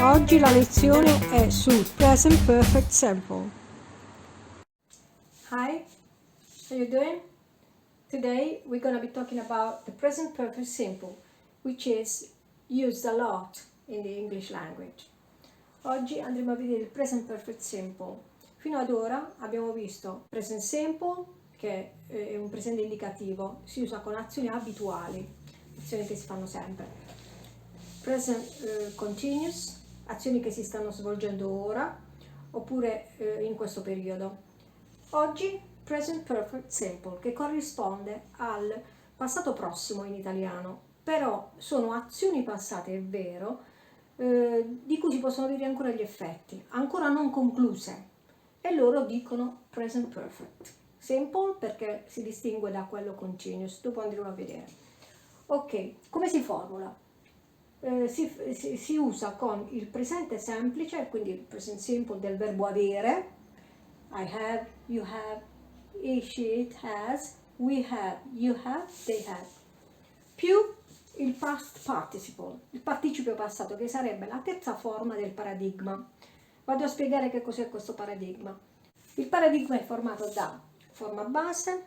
Oggi la lezione è sul Present Perfect Simple. Hi, how you doing? Today we're going to be talking about the Present Perfect Simple, which is used a lot in the English language. Oggi andremo a vedere il Present Perfect Simple. Fino ad ora abbiamo visto Present Simple, che è un presente indicativo, si usa con azioni abituali, azioni che si fanno sempre. Present Continuous, azioni che si stanno svolgendo ora oppure in questo periodo. Oggi Present Perfect Simple, che corrisponde al passato prossimo in italiano, però sono azioni passate, è vero, di cui si possono vedere ancora gli effetti, ancora non concluse, e loro dicono Present Perfect Simple perché si distingue da quello Continuous. Dopo andremo a vedere. Ok, come si formula? Si usa con il presente semplice, quindi il present simple del verbo avere, I have, you have, he, she, it has, we have, you have, they have, più il past participle, il participio passato, che sarebbe la terza forma del paradigma. Vado a spiegare che cos'è questo paradigma. Il paradigma è formato da forma base,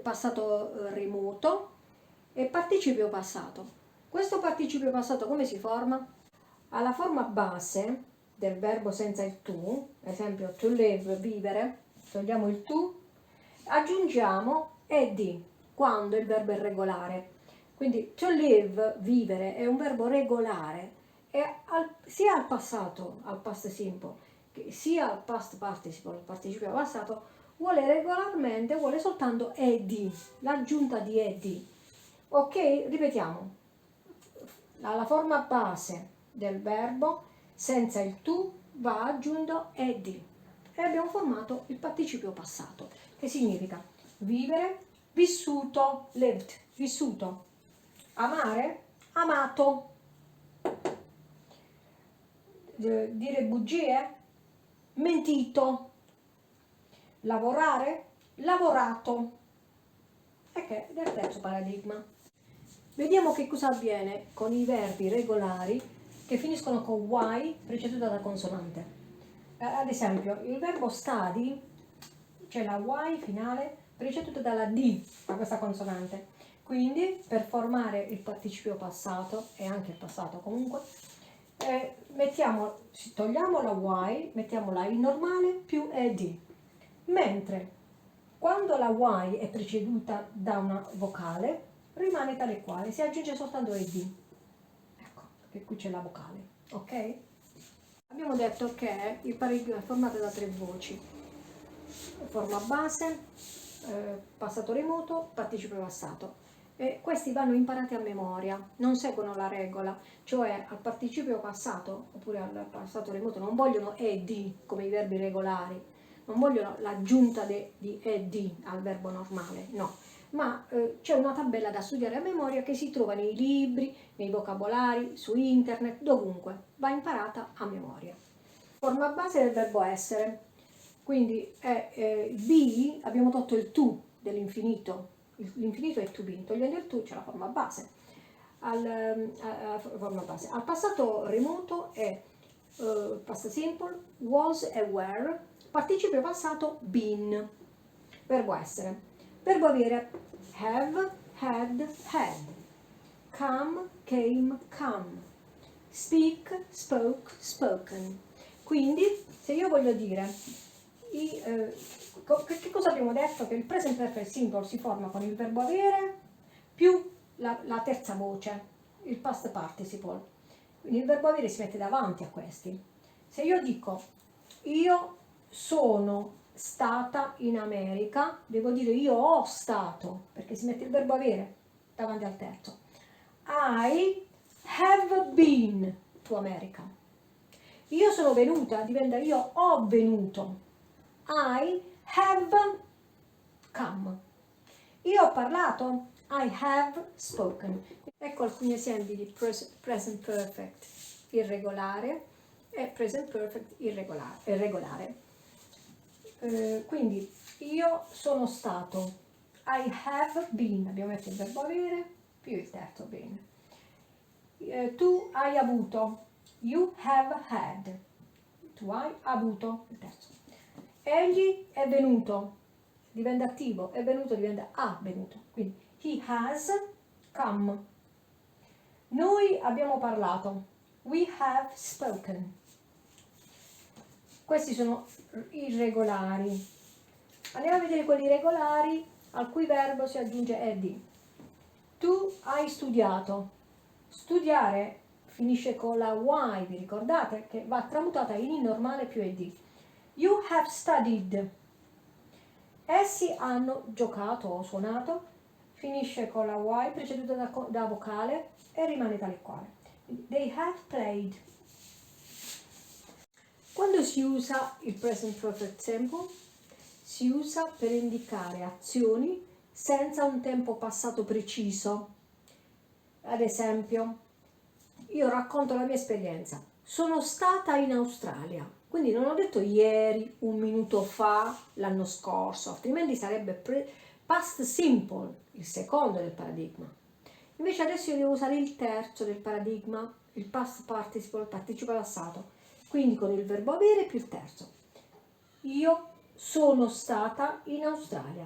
passato remoto e participio passato. Questo participio passato come si forma? Alla forma base del verbo senza il to, esempio to live, vivere, togliamo il to, aggiungiamo ed quando il verbo è regolare. Quindi to live, vivere, è un verbo regolare e sia al passato, al past simple, sia al past participle, al participio passato, vuole regolarmente, vuole soltanto ed, l'aggiunta di ed. Ok, ripetiamo. Alla forma base del verbo senza il to va aggiunto ed e abbiamo formato il participio passato, che significa vivere, vissuto, lived, vissuto, amare, amato, dire bugie, mentito, lavorare, lavorato. E che è del terzo paradigma. Vediamo che cosa avviene con i verbi regolari che finiscono con y preceduta da consonante. Ad esempio, il verbo study, c'è la y finale preceduta dalla d, da questa consonante. Quindi, per formare il participio passato, e anche il passato comunque, togliamo la y, mettiamo la i normale più ed. Mentre, quando la y è preceduta da una vocale, rimane tale quale, si aggiunge soltanto ed. Ecco, perché qui c'è la vocale, ok? Abbiamo detto che il paradigma è formato da tre voci: forma base, passato remoto, participio passato. E questi vanno imparati a memoria, non seguono la regola, cioè al participio passato oppure al passato remoto non vogliono ed come i verbi regolari, non vogliono l'aggiunta di ed al verbo normale, no. Ma c'è una tabella da studiare a memoria che si trova nei libri, nei vocabolari, su internet, dovunque, va imparata a memoria. Forma base del verbo essere, quindi è be, abbiamo tolto il to dell'infinito, l'infinito è to be, togliendo il to c'è la forma base. Forma base. Al passato remoto è past simple, was e were, participio passato been, verbo essere. Verbo avere have, had, had, come, came, come, speak, spoke, spoken. Quindi, se io voglio dire, che cosa abbiamo detto? Che il present perfect simple si forma con il verbo avere più la terza voce, il past participle. Quindi il verbo avere si mette davanti a questi. Se io dico, io sono stata in America, devo dire io ho stato, perché si mette il verbo avere davanti al terzo. I have been to America. Io sono venuta, diventa io ho venuto. I have come. Io ho parlato. I have spoken. Ecco alcuni esempi di present perfect irregolare e present perfect regolare. Quindi io sono stato, I have been, abbiamo messo il verbo avere più il terzo been. Tu hai avuto, You have had. Tu hai avuto. Il terzo. Egli è venuto. Diventa attivo. È venuto diventa ha venuto. Quindi he has come. Noi abbiamo parlato. We have spoken. Questi sono irregolari. Andiamo a vedere quelli regolari al cui verbo si aggiunge ed. Tu hai studiato. Studiare finisce con la y, vi ricordate? Che va tramutata in i normale più ed. You have studied. Essi hanno giocato o suonato. Finisce con la y preceduta da vocale e rimane tale quale. They have played. Quando si usa il present perfect simple, si usa per indicare azioni senza un tempo passato preciso. Ad esempio, io racconto la mia esperienza. Sono stata in Australia, quindi non ho detto ieri, un minuto fa, l'anno scorso, altrimenti sarebbe past simple, il secondo del paradigma. Invece adesso io devo usare il terzo del paradigma, il past participle, il participe passato, quindi con il verbo avere più il terzo. Io sono stata in Australia,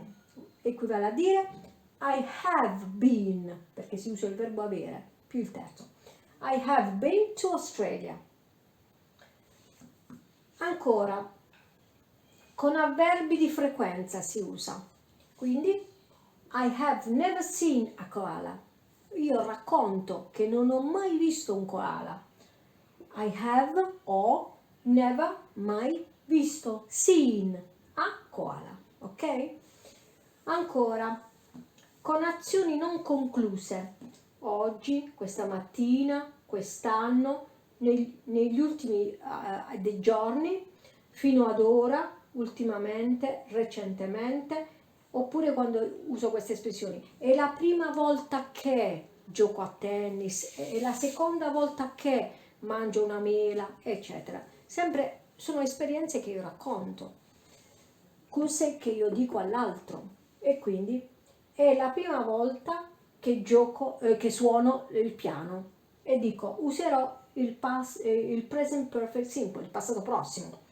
equivale a dire I have been, perché si usa il verbo avere più il terzo. I have been to Australia. Ancora, con avverbi di frequenza si usa, quindi I have never seen a koala. Io racconto che non ho mai visto un koala. I have o never mai visto seen a koala, ok? Ancora, con azioni non concluse. Oggi, questa mattina, quest'anno, negli ultimi dei giorni, fino ad ora, ultimamente, recentemente, oppure quando uso queste espressioni. È la prima volta che gioco a tennis, è la seconda volta che mangio una mela, eccetera. Sempre sono esperienze che io racconto, cose che io dico all'altro, e quindi è la prima volta che gioco, che suono il piano, e dico userò il present perfect simple, il passato prossimo.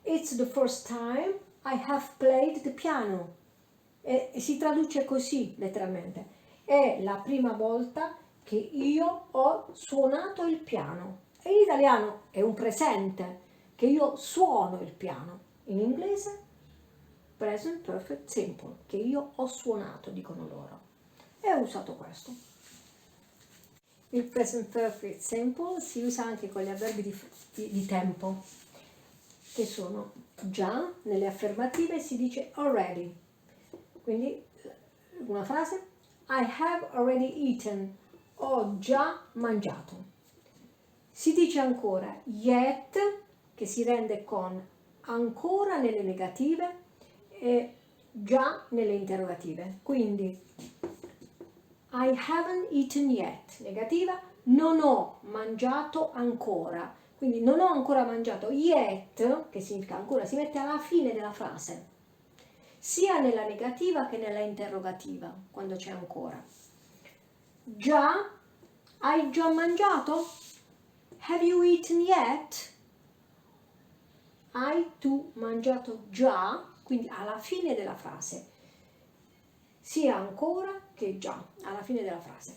It's the first time I have played the piano. E si traduce così letteralmente. È la prima volta che io ho suonato il piano. E in italiano è un presente, che io suono il piano. In inglese present perfect simple, che io ho suonato, dicono loro. E ho usato questo. Il present perfect simple si usa anche con gli avverbi di tempo, che sono già. Nelle affermative si dice already. Quindi una frase, I have already eaten, ho già mangiato. Si dice ancora yet, che si rende con ancora nelle negative e già nelle interrogative. Quindi I haven't eaten yet, negativa, non ho mangiato ancora. Quindi non ho ancora mangiato. Yet, che significa ancora, si mette alla fine della frase, sia nella negativa che nella interrogativa, quando c'è ancora. Già? Hai già mangiato? Have you eaten yet? Hai tu mangiato già? Quindi alla fine della frase. Sia ancora che già, alla fine della frase.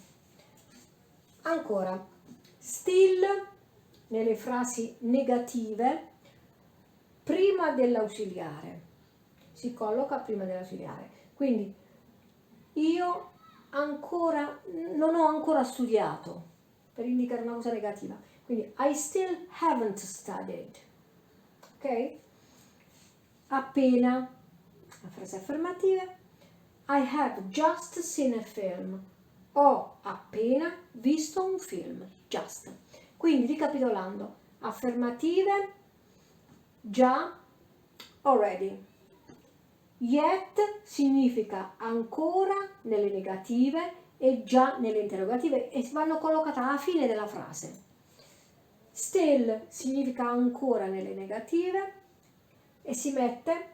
Ancora, still nelle frasi negative prima dell'ausiliare. Si colloca prima dell'ausiliare. Quindi io ancora non ho ancora studiato, per indicare una cosa negativa. Quindi I still haven't studied. Ok? Appena, la frase affermativa, I have just seen a film. Ho appena visto un film. Just. Quindi ricapitolando, affermative, già, already. Yet significa ancora nelle negative e già nelle interrogative e vanno collocate alla fine della frase. Still significa ancora nelle negative e si mette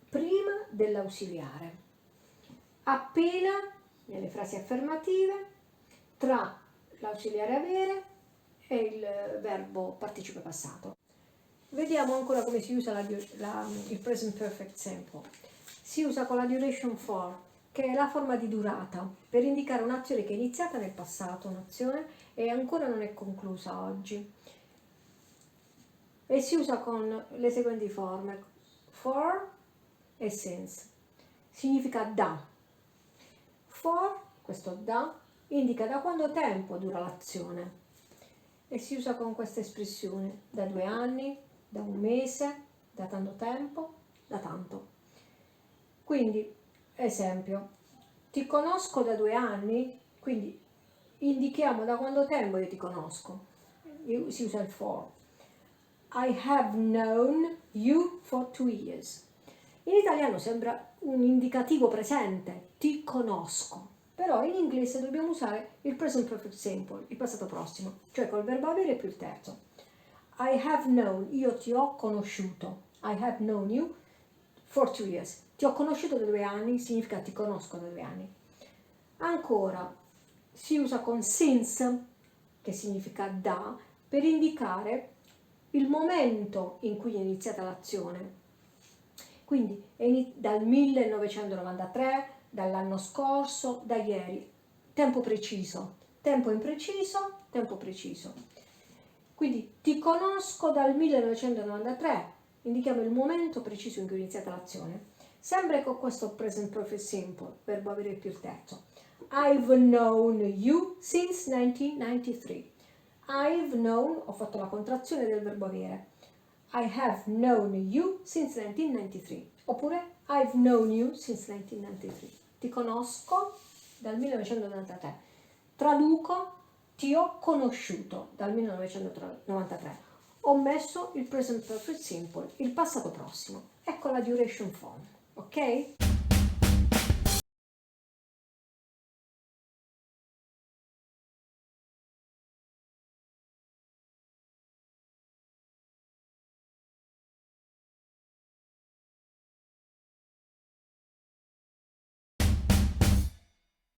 prima dell'ausiliare. Appena nelle frasi affermative, tra l'ausiliare avere e il verbo participe passato. Vediamo ancora come si usa il present perfect simple. Si usa con la duration for, che è la forma di durata, per indicare un'azione che è iniziata nel passato, un'azione, e ancora non è conclusa oggi. E si usa con le seguenti forme: for e since. Significa da. For, questo da, indica da quanto tempo dura l'azione. E si usa con questa espressione: da 2 anni, da 1 mese, da tanto tempo, da tanto. Quindi, esempio, ti conosco da 2 anni, quindi indichiamo da quanto tempo io ti conosco. Si usa il for. I have known you for 2 years. In italiano sembra un indicativo presente, ti conosco, però in inglese dobbiamo usare il present perfect simple, il passato prossimo, cioè col verbo avere più il terzo. I have known, io ti ho conosciuto. I have known you for 2 years. Ti ho conosciuto da 2 anni, significa ti conosco da 2 anni. Ancora, si usa con since, che significa da, per indicare il momento in cui è iniziata l'azione. Quindi dal 1993, dall'anno scorso, da ieri. Tempo preciso, tempo impreciso, tempo preciso. Quindi ti conosco dal 1993, indichiamo il momento preciso in cui è iniziata l'azione. Sempre con questo present perfect simple, verbo avere più il terzo. I've known you since 1993. I've known, ho fatto la contrazione del verbo avere. I have known you since 1993. Oppure I've known you since 1993. Ti conosco dal 1993. Traduco: ti ho conosciuto dal 1993. Ho messo il present perfect simple, il passato prossimo. Ecco la duration form, ok?